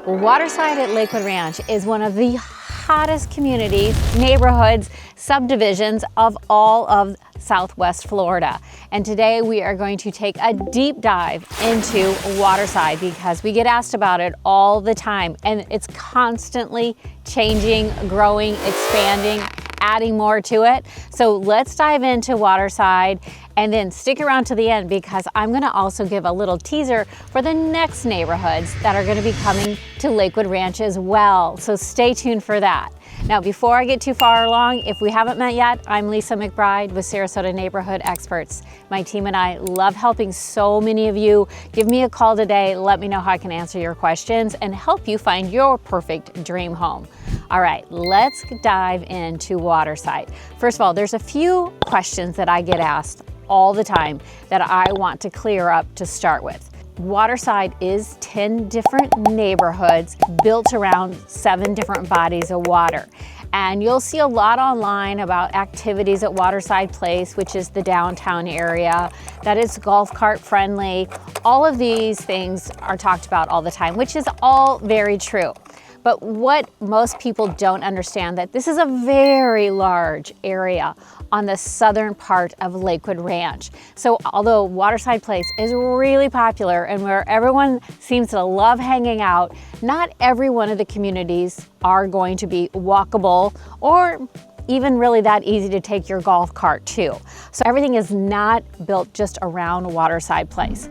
Waterside at Lakewood Ranch is one of the hottest communities, neighborhoods, subdivisions of all of Southwest Florida. And today we are going to take a deep dive into Waterside because we get asked about it all the time and it's constantly changing, growing, expanding, adding more to it. So let's dive into Waterside and then stick around to the end because I'm gonna also give a little teaser for the next neighborhoods that are gonna be coming to Lakewood Ranch as well. So stay tuned for that. Now, before I get too far along, if we haven't met yet, I'm Lisa McBride with Sarasota Neighborhood Experts. My team and I love helping so many of you. Give me a call today. Let me know how I can answer your questions and help you find your perfect dream home. All right, let's dive into Waterside. First of all, there's a few questions that I get asked all the time that I want to clear up to start with. Waterside is 10 different neighborhoods built around 7 different bodies of water. And you'll see a lot online about activities at Waterside Place, which is the downtown area, that is golf cart friendly. All of these things are talked about all the time, which is all very true. But what most people don't understand, that this is a very large area on the southern part of Lakewood Ranch. So although Waterside Place is really popular and where everyone seems to love hanging out, not every one of the communities are going to be walkable or even really that easy to take your golf cart to. So everything is not built just around Waterside Place.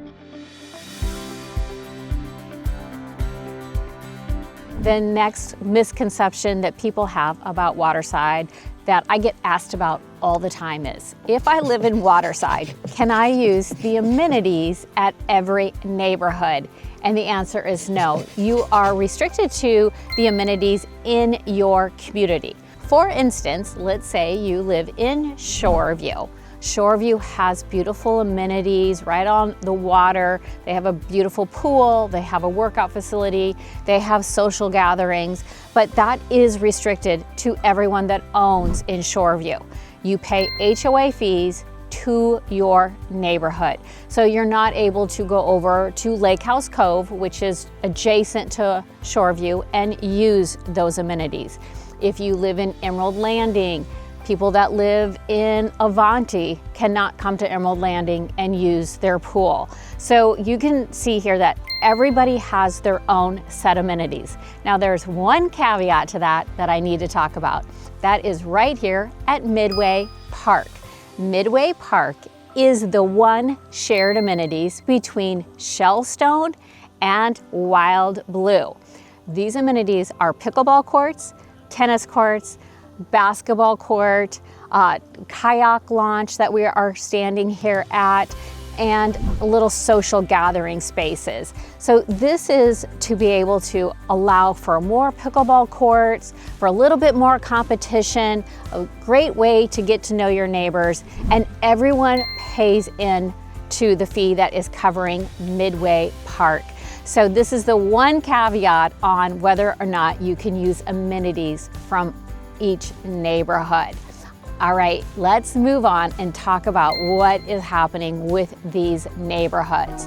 The next misconception that people have about Waterside that I get asked about all the time is, if I live in Waterside, can I use the amenities at every neighborhood? And the answer is no. You are restricted to the amenities in your community. For instance, let's say you live in Shoreview. Shoreview has beautiful amenities right on the water. They have a beautiful pool, they have a workout facility, they have social gatherings, but that is restricted to everyone that owns in Shoreview. You pay HOA fees to your neighborhood. So you're not able to go over to Lake House Cove, which is adjacent to Shoreview, and use those amenities. If you live in Emerald Landing, people that live in Avanti cannot come to Emerald Landing and use their pool. So you can see here that everybody has their own set of amenities. Now there's one caveat to that I need to talk about. That is right here at Midway Park. Midway Park is the one shared amenities between Shellstone and Wild Blue. These amenities are pickleball courts, tennis courts, basketball court, kayak launch that we are standing here at, and little social gathering spaces. So this is to be able to allow for more pickleball courts, for a little bit more competition, a great way to get to know your neighbors, and everyone pays in to the fee that is covering Midway Park. So this is the one caveat on whether or not you can use amenities from each neighborhood. All right, let's move on and talk about what is happening with these neighborhoods.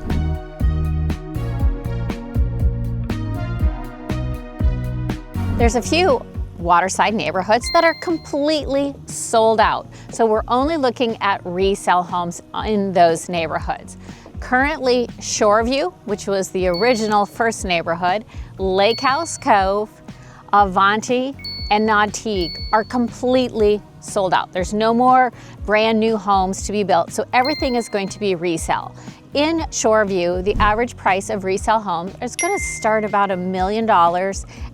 There's a few Waterside neighborhoods that are completely sold out. So we're only looking at resale homes in those neighborhoods. Currently, Shoreview, which was the original first neighborhood, Lake House Cove, Avanti, and Manatee are completely sold out. There's no more brand new homes to be built, so everything is going to be resale. In Shoreview, the average price of resale home is going to start about $1 million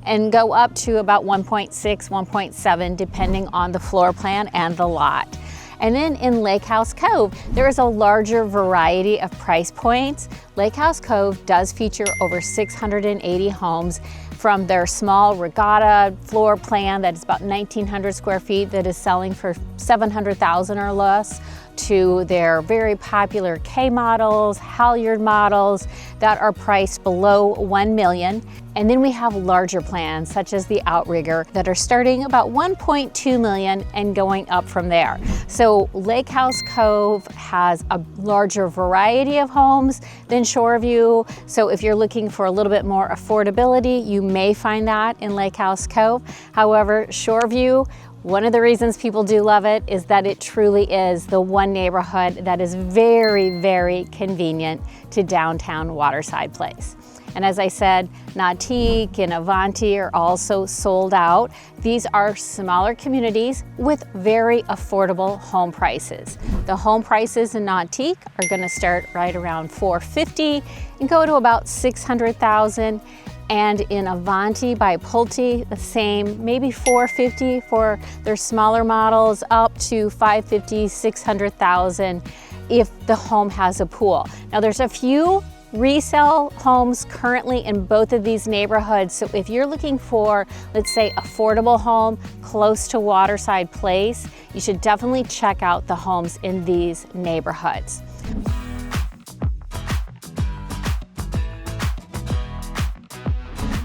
and go up to about 1.6, 1.7, depending on the floor plan and the lot. And then in Lake House Cove, there is a larger variety of price points. Lake House Cove does feature over 680 homes, from their small regatta floor plan that is about 1,900 square feet that is selling for $700,000 or less, to their very popular K models, Halyard models that are priced below $1 million. And then we have larger plans such as the Outrigger that are starting about $1.2 million and going up from there. So Lake House Cove has a larger variety of homes than Shoreview. So if you're looking for a little bit more affordability, you may find that in Lake House Cove. However, Shoreview, one of the reasons people do love it is that it truly is the one neighborhood that is very, very convenient to downtown Waterside Place. And as I said, Nautique and Avanti are also sold out. These are smaller communities with very affordable home prices. The home prices in Nautique are gonna start right around $450,000 and go to about $600,000. And in Avanti by Pulte, the same, maybe $450,000 for their smaller models, up to $550,000, $600,000 if the home has a pool. Now there's a few resale homes currently in both of these neighborhoods. So if you're looking for, let's say, affordable home close to Waterside Place, you should definitely check out the homes in these neighborhoods.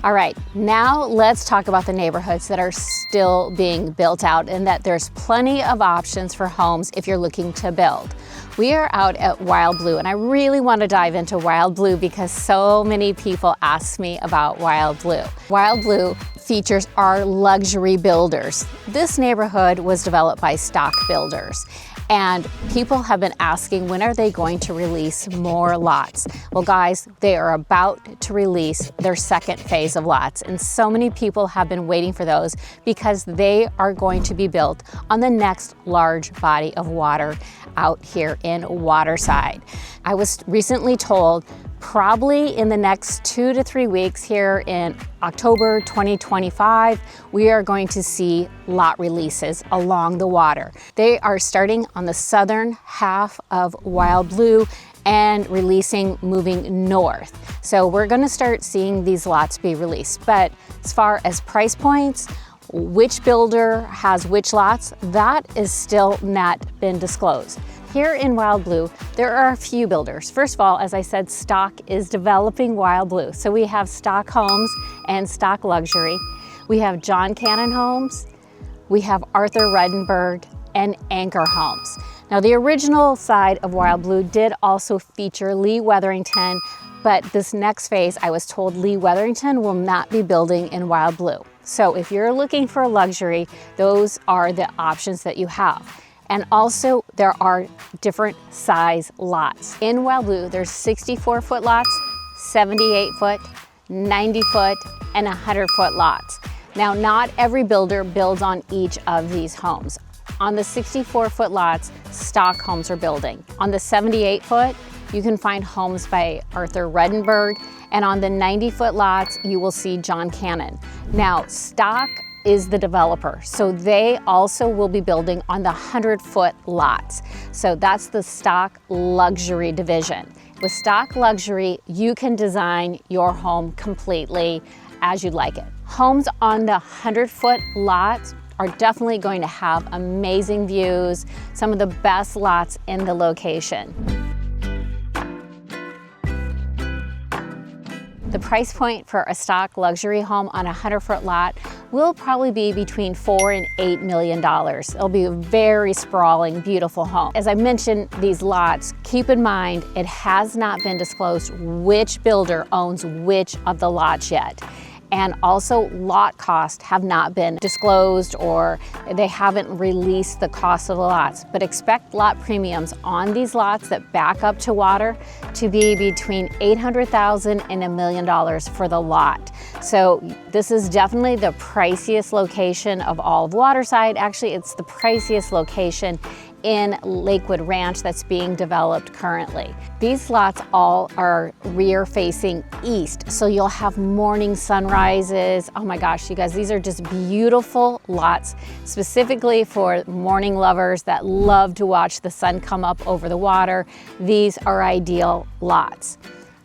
All right, now let's talk about the neighborhoods that are still being built out and that there's plenty of options for homes if you're looking to build. We are out at Wild Blue, and I really want to dive into Wild Blue because so many people ask me about Wild Blue. Wild Blue features our luxury builders. This neighborhood was developed by stock builders. And people have been asking, when are they going to release more lots? Well, guys, they are about to release their second phase of lots. And so many people have been waiting for those because they are going to be built on the next large body of water out here in Waterside. I was recently told probably in the next 2 to 3 weeks here in October 2025, we are going to see lot releases along the water. They are starting on the southern half of Wild Blue and releasing moving north. So we're going to start seeing these lots be released. But as far as price points, which builder has which lots, that is still not been disclosed. Here in Wild Blue, there are a few builders. First of all, as I said, Stock is developing Wild Blue. So we have Stock Homes and Stock Luxury. We have John Cannon Homes. We have Arthur Redenberg and Anchor Homes. Now the original side of Wild Blue did also feature Lee Wetherington, but this next phase, I was told Lee Wetherington will not be building in Wild Blue. So if you're looking for a luxury, those are the options that you have. And also there are different size lots. In Wild Blue, there's 64-foot lots, 78-foot, 90-foot, and 100-foot lots. Now, not every builder builds on each of these homes. On the 64-foot lots, Stock Homes are building. On the 78-foot, you can find homes by Arthur Redenberg, and on the 90-foot lots, you will see John Cannon. Now, Stock is the developer, so they also will be building on the 100-foot lots. So that's the Stock Luxury division. With Stock Luxury, you can design your home completely as you'd like it. Homes on the 100-foot lots are definitely going to have amazing views, some of the best lots in the location. The price point for a Stock Luxury home on a 100-foot lot will probably be between $4 and $8 million. It'll be a very sprawling, beautiful home. As I mentioned, these lots, keep in mind, it has not been disclosed which builder owns which of the lots yet. And also lot costs have not been disclosed, or they haven't released the cost of the lots. But expect lot premiums on these lots that back up to water to be between $800,000 and $1 million for the lot. So this is definitely the priciest location of all of Waterside. Actually, it's the priciest location in Lakewood Ranch that's being developed currently. These lots all are rear facing east, so you'll have morning sunrises. Oh my gosh, you guys, these are just beautiful lots, specifically for morning lovers that love to watch the sun come up over the water. These are ideal lots.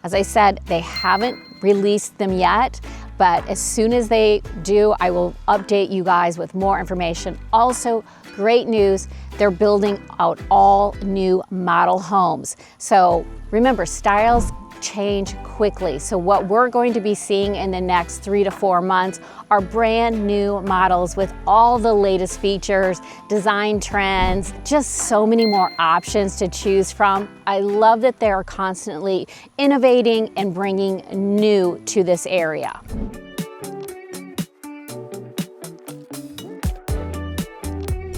As I said, they haven't released them yet, but as soon as they do, I will update you guys with more information. Also, great news, they're building out all new model homes. So remember, styles change quickly. So what we're going to be seeing in the next 3 to 4 months are brand new models with all the latest features, design trends, just so many more options to choose from. I love that they're constantly innovating and bringing new to this area.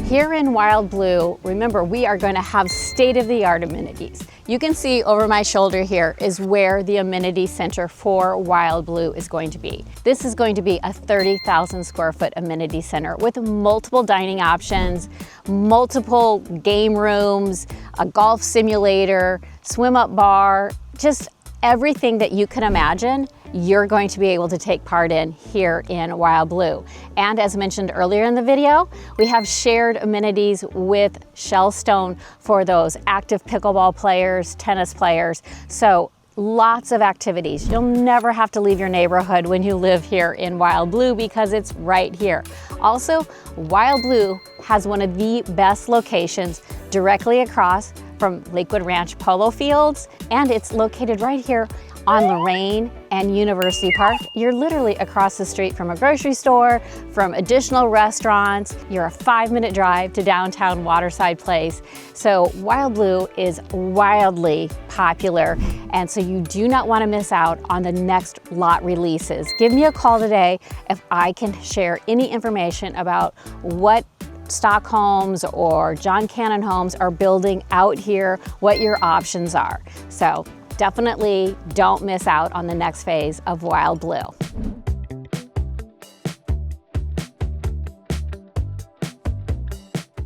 Here in Wild Blue, remember, we are going to have state-of-the-art amenities. You can see over my shoulder here is where the amenity center for Wild Blue is going to be. This is going to be a 30,000 square foot amenity center with multiple dining options, multiple game rooms, a golf simulator, swim-up bar, just everything that you can imagine you're going to be able to take part in here in Wild Blue. And as mentioned earlier in the video, we have shared amenities with Shellstone for those active pickleball players, tennis players. So lots of activities. You'll never have to leave your neighborhood when you live here in Wild Blue because it's right here. Also, Wild Blue has one of the best locations directly across from Lakewood Ranch Polo Fields, and it's located right here on Lorraine and University Park. You're literally across the street from a grocery store, from additional restaurants. You're a 5-minute drive to downtown Waterside Place. So Wild Blue is wildly popular, and so you do not want to miss out on the next lot releases. Give me a call today if I can share any information about what Stock Homes or John Cannon Homes are building out here, what your options are. So definitely don't miss out on the next phase of Wild Blue.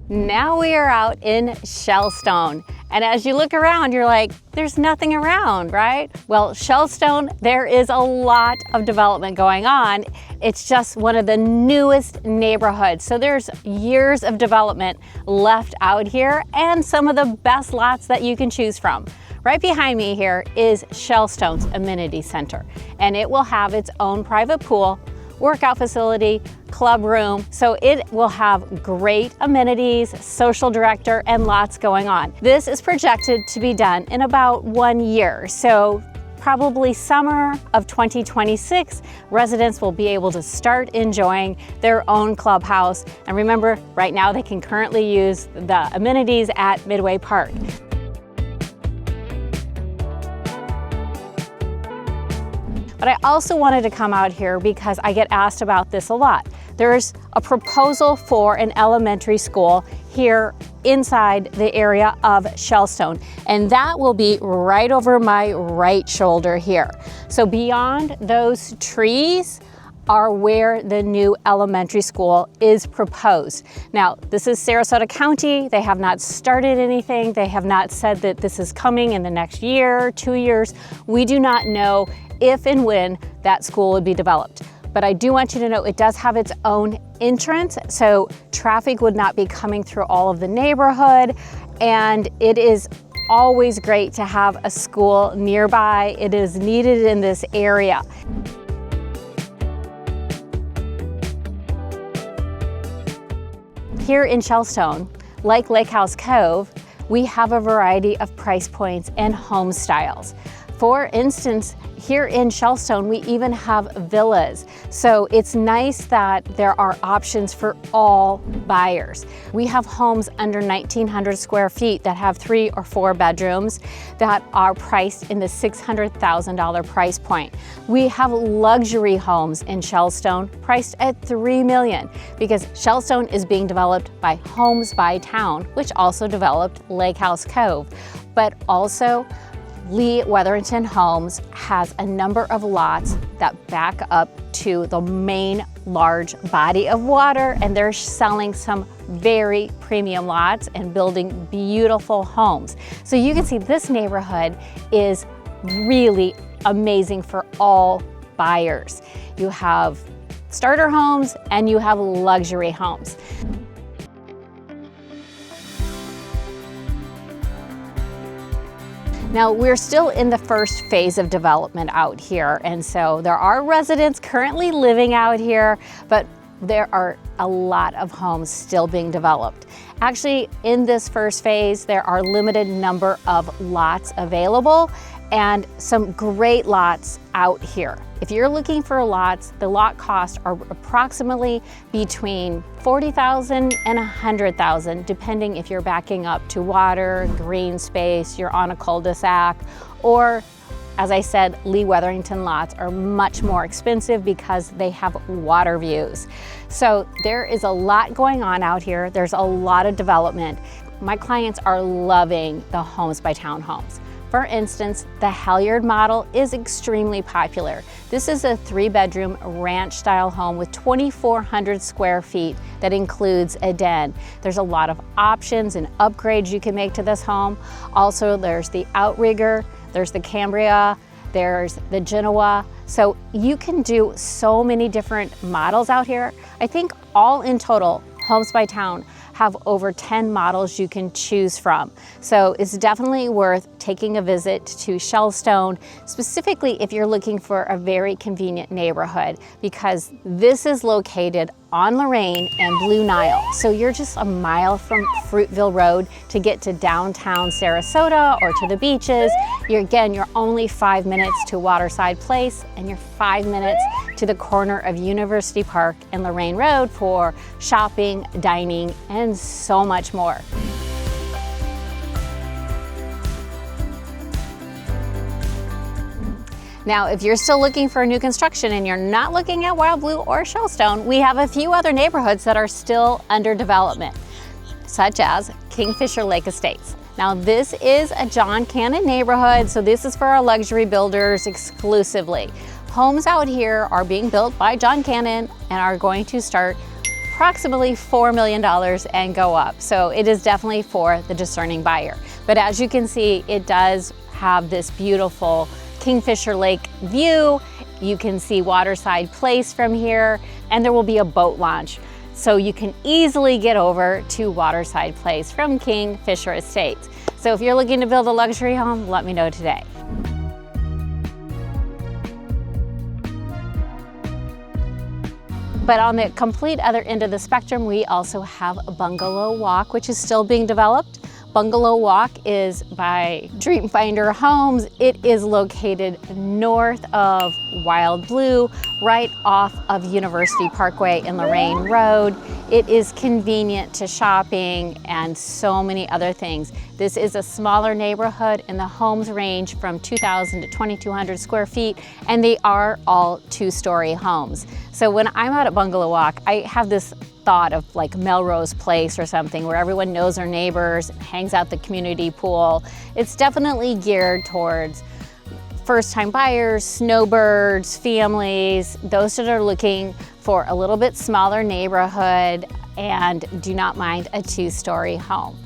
Now we are out in Shellstone. And as you look around, you're like, there's nothing around, right? Well, Shellstone, there is a lot of development going on. It's just one of the newest neighborhoods. So there's years of development left out here and some of the best lots that you can choose from. Right behind me here is Shellstone's Amenity Center, and it will have its own private pool, workout facility, club room, so it will have great amenities, social director, and lots going on. This is projected to be done in about 1 year, so probably summer of 2026, residents will be able to start enjoying their own clubhouse. And remember, right now they can currently use the amenities at Midway Park. But I also wanted to come out here because I get asked about this a lot. There's a proposal for an elementary school here inside the area of Shellstone, and that will be right over my right shoulder here. So beyond those trees are where the new elementary school is proposed. Now, this is Sarasota County. They have not started anything. They have not said that this is coming in the next year, 2 years. We do not know if and when that school would be developed. But I do want you to know it does have its own entrance, so traffic would not be coming through all of the neighborhood, and it is always great to have a school nearby. It is needed in this area. Here in Shellstone, like Lake House Cove, we have a variety of price points and home styles. For instance, here in Shellstone, we even have villas. So it's nice that there are options for all buyers. We have homes under 1,900 square feet that have 3 or 4 bedrooms that are priced in the $600,000 price point. We have luxury homes in Shellstone priced at $3 million because Shellstone is being developed by Homes by Town, which also developed Lake House Cove. But also, Lee Wetherington Homes has a number of lots that back up to the main large body of water, and they're selling some very premium lots and building beautiful homes. So you can see this neighborhood is really amazing for all buyers. You have starter homes and you have luxury homes. Now, we're still in the first phase of development out here, and so there are residents currently living out here, but there are a lot of homes still being developed. Actually, in this first phase, there are limited number of lots available and some great lots out here. If you're looking for lots, the lot costs are approximately between $40,000 and $100,000, depending if you're backing up to water, green space, you're on a cul-de-sac, or as I said, Lee Wetherington lots are much more expensive because they have water views. So there is a lot going on out here. There's a lot of development. My clients are loving the Homes by Townhomes. For instance, the Halyard model is extremely popular. This is a 3-bedroom ranch style home with 2,400 square feet that includes a den. There's a lot of options and upgrades you can make to this home. Also, there's the Outrigger, there's the Cambria, there's the Genoa. So you can do so many different models out here. I think all in total, Homes by Town have over 10 models you can choose from. So it's definitely worth taking a visit to Shellstone, specifically if you're looking for a very convenient neighborhood, because this is located on Lorraine and Blue Nile. So you're just a mile from Fruitville Road to get to downtown Sarasota or to the beaches. You're only 5 minutes to Waterside Place, and you're 5 minutes to the corner of University Park and Lorraine Road for shopping, dining, and so much more. Now, if you're still looking for a new construction and you're not looking at Wild Blue or Shellstone, we have a few other neighborhoods that are still under development, such as Kingfisher Lake Estates. Now, this is a John Cannon neighborhood, so this is for our luxury builders exclusively. Homes out here are being built by John Cannon and are going to start approximately $4 million and go up. So it is definitely for the discerning buyer. But as you can see, it does have this beautiful Kingfisher Lake view. You can see Waterside Place from here, and there will be a boat launch. So you can easily get over to Waterside Place from Kingfisher Estates. So if you're looking to build a luxury home, let me know today. But on the complete other end of the spectrum, we also have a Bungalow Walk, which is still being developed. Bungalow Walk is by Dreamfinder Homes. It is located north of Wild Blue, right off of University Parkway and Lorraine Road. It is convenient to shopping and so many other things. This is a smaller neighborhood, and the homes range from 2,000 to 2,200 square feet, and they are all 2-story homes. So when I'm out at Bungalow Walk, I have this thought of like Melrose Place or something where everyone knows their neighbors, hangs out the community pool. It's definitely geared towards first-time buyers, snowbirds, families, those that are looking for a little bit smaller neighborhood and do not mind a 2-story home.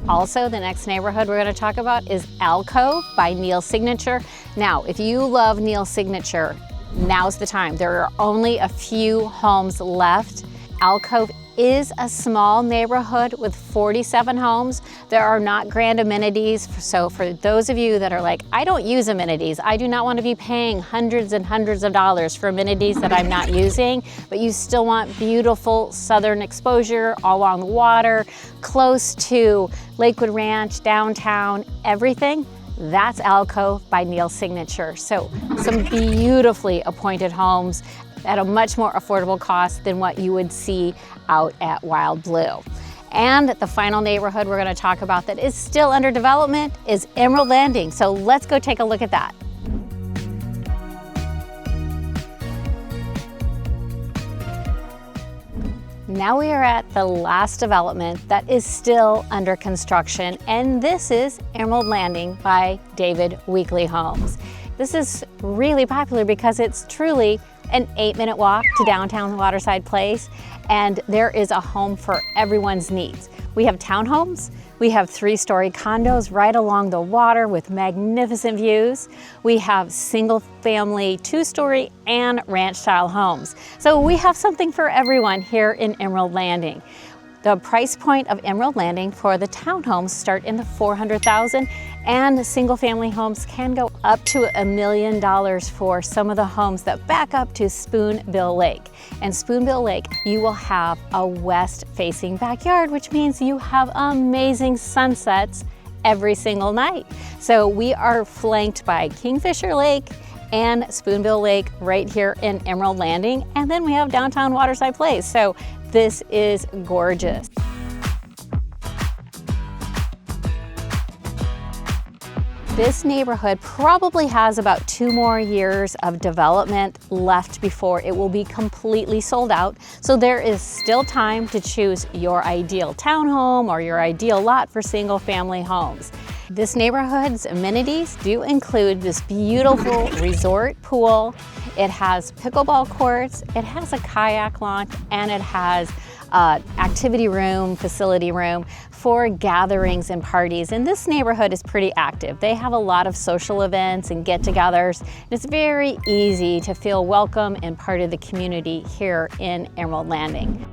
Also, the next neighborhood we're going to talk about is Alcove by Neil Signature. Now, if you love Neil Signature, now's the time. There are only a few homes left. Alcove is a small neighborhood with 47 homes. There are not grand amenities. So for those of you that are like, I don't use amenities, I do not want to be paying hundreds and hundreds of dollars for amenities that I'm not using, but you still want beautiful southern exposure all along the water, close to Lakewood Ranch, downtown, everything, that's Alcove by Neil Signature. So some beautifully appointed homes at a much more affordable cost than what you would see out at Wild Blue. And the final neighborhood we're going to talk about that is still under development is Emerald Landing. So let's go take a look at that. Now we are at the last development that is still under construction, and this is Emerald Landing by David Weekley Homes. This is really popular because it's truly an 8-minute walk to downtown Waterside Place, and there is a home for everyone's needs. We have townhomes, we have 3-story condos right along the water with magnificent views. We have single-family 2-story and ranch-style homes. So we have something for everyone here in Emerald Landing. The price point of Emerald Landing for the townhomes start in the $400,000, and single family homes can go up to $1 million for some of the homes that back up to Spoonbill Lake. And Spoonbill Lake, you will have a west facing backyard, which means you have amazing sunsets every single night. So we are flanked by Kingfisher Lake and Spoonbill Lake right here in Emerald Landing, and then we have downtown Waterside Place. So this is gorgeous. This neighborhood probably has about 2 more years of development left before it will be completely sold out. So there is still time to choose your ideal townhome or your ideal lot for single family homes. This neighborhood's amenities do include this beautiful resort pool. It has pickleball courts, it has a kayak launch, and it has activity room, facility room for gatherings and parties. And this neighborhood is pretty active. They have a lot of social events and get-togethers. It's very easy to feel welcome and part of the community here in Emerald Landing.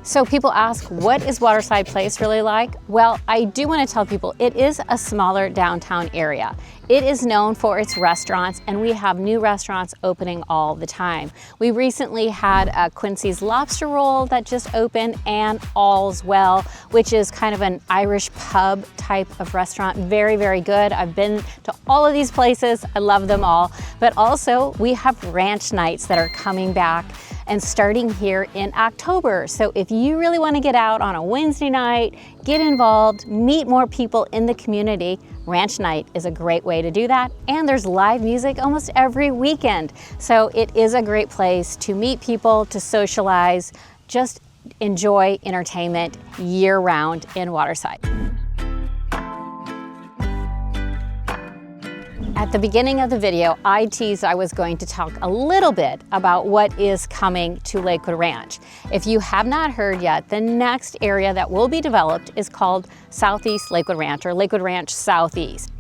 So people ask, what is Waterside Place really like? Well, I do want to tell people it is a smaller downtown area. It is known for its restaurants, and we have new restaurants opening all the time. We recently had a Quincy's Lobster Roll that just opened, and All's Well, which is kind of an Irish pub type of restaurant. Very, very good. I've been to all of these places. I love them all. But also we have ranch nights that are coming back and starting here in October. So if you really want to get out on a Wednesday night, get involved, meet more people in the community, Ranch Night is a great way to do that. And there's live music almost every weekend. So it is a great place to meet people, to socialize, just enjoy entertainment year-round in Waterside. At the beginning of the video, I teased I was going to talk a little bit about what is coming to Lakewood Ranch. If you have not heard yet, the next area that will be developed is called Southeast Lakewood Ranch, or Lakewood Ranch Southeast.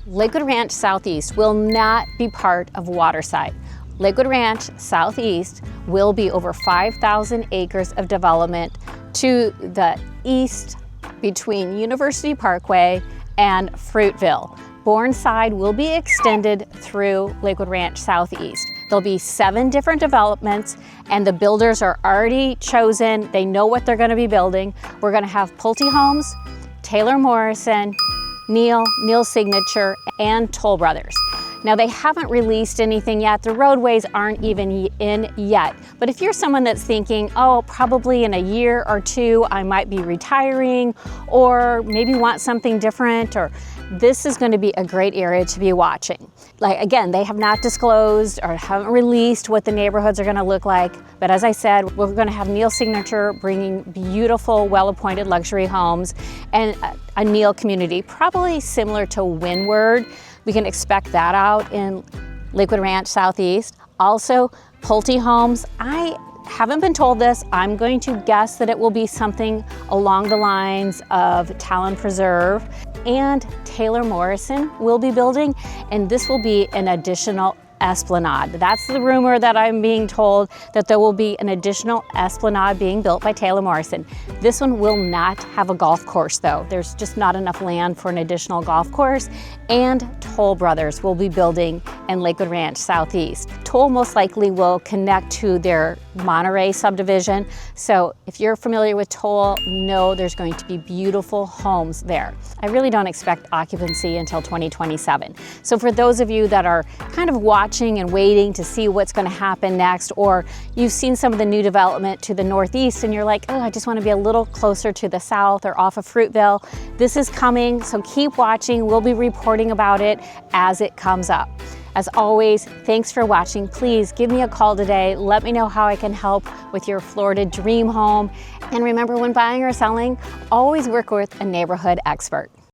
Lakewood Ranch Southeast will not be part of Waterside. Lakewood Ranch Southeast will be over 5,000 acres of development to the east between University Parkway and Fruitville. Bourneside will be extended through Lakewood Ranch Southeast. There'll be 7 different developments, and the builders are already chosen. They know what they're going to be building. We're going to have Pulte Homes, Taylor Morrison, Neil Signature, and Toll Brothers. Now, they haven't released anything yet. The roadways aren't even in yet. But if you're someone that's thinking, oh, probably in a year or 2, I might be retiring, or maybe want something different, or this is going to be a great area to be watching. Like, again, they have not disclosed or haven't released what the neighborhoods are going to look like. But as I said, we're going to have Neil Signature bringing beautiful, well-appointed luxury homes and a Neil community, probably similar to Windward. We can expect that out in Lakewood Ranch Southeast. Also, Pulte Homes. I haven't been told this. I'm going to guess that it will be something along the lines of Talon Preserve, and Taylor Morrison will be building, and this will be an additional esplanade. That's the rumor that I'm being told, that there will be an additional esplanade being built by Taylor Morrison. This one will not have a golf course though. There's just not enough land for an additional golf course. And Toll Brothers will be building in Lakewood Ranch Southeast. Toll most likely will connect to their Monterey subdivision. So if you're familiar with Toll, know there's going to be beautiful homes there. I really don't expect occupancy until 2027. So for those of you that are kind of watching and waiting to see what's going to happen next, or you've seen some of the new development to the northeast and you're like, oh, I just want to be a little closer to the south or off of Fruitville, this is coming, so keep watching. We'll be reporting about it as it comes up. As always, thanks for watching. Please give me a call today. Let me know how I can help with your Florida dream home. And remember, when buying or selling, always work with a neighborhood expert.